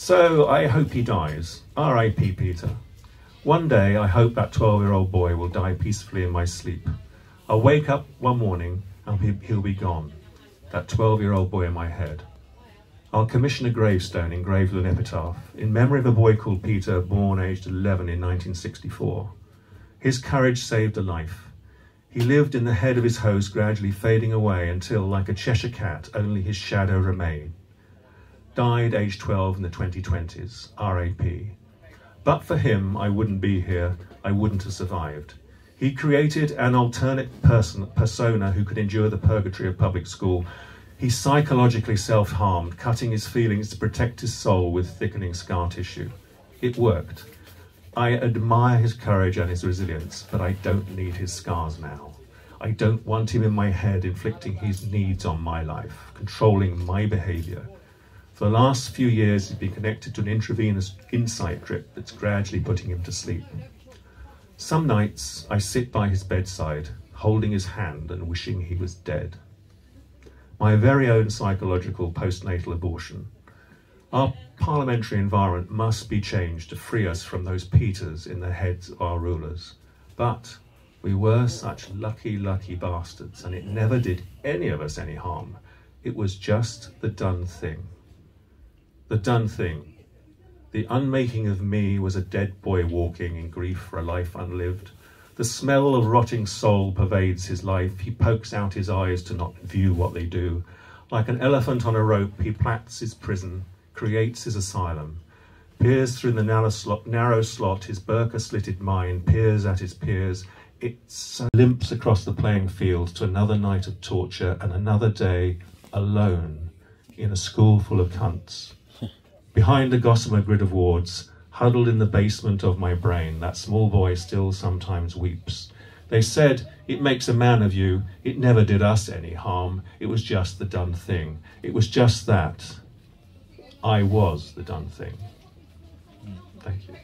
So I hope he dies. R.I.P. Peter. One day I hope that 12-year-old boy will die peacefully in my sleep. I'll wake up one morning and he'll be gone. That 12-year-old boy in my head. I'll commission a gravestone engraved with an epitaph in memory of a boy called Peter, born aged 11 in 1964. His courage saved a life. He lived in the head of his host, gradually fading away until, like a Cheshire cat, only his shadow remained. Died aged 12 in the 2020s, R.I.P. But for him, I wouldn't be here, I wouldn't have survived. He created an alternate persona who could endure the purgatory of public school. He psychologically self-harmed, cutting his feelings to protect his soul with thickening scar tissue. It worked. I admire his courage and his resilience, but I don't need his scars now. I don't want him in my head inflicting his needs on my life, controlling my behaviour. For the last few years, he's been connected to an intravenous insight drip that's gradually putting him to sleep. Some nights, I sit by his bedside, holding his hand and wishing he was dead. My very own psychological postnatal abortion. Our parliamentary environment must be changed to free us from those Peters in the heads of our rulers. But we were such lucky, lucky bastards, and it never did any of us any harm. It was just the done thing. The done thing. The unmaking of me was a dead boy walking in grief for a life unlived. The smell of rotting soul pervades his life. He pokes out his eyes to not view what they do. Like an elephant on a rope, he plats his prison, creates his asylum, peers through the narrow slot, his burqa-slitted mind peers at his peers. It limps across the playing field to another night of torture and another day alone in a school full of cunts. Behind a gossamer grid of wards, huddled in the basement of my brain, that small boy still sometimes weeps. They said, it makes a man of you. It never did us any harm. It was just the done thing. It was just that. I was the done thing. Thank you.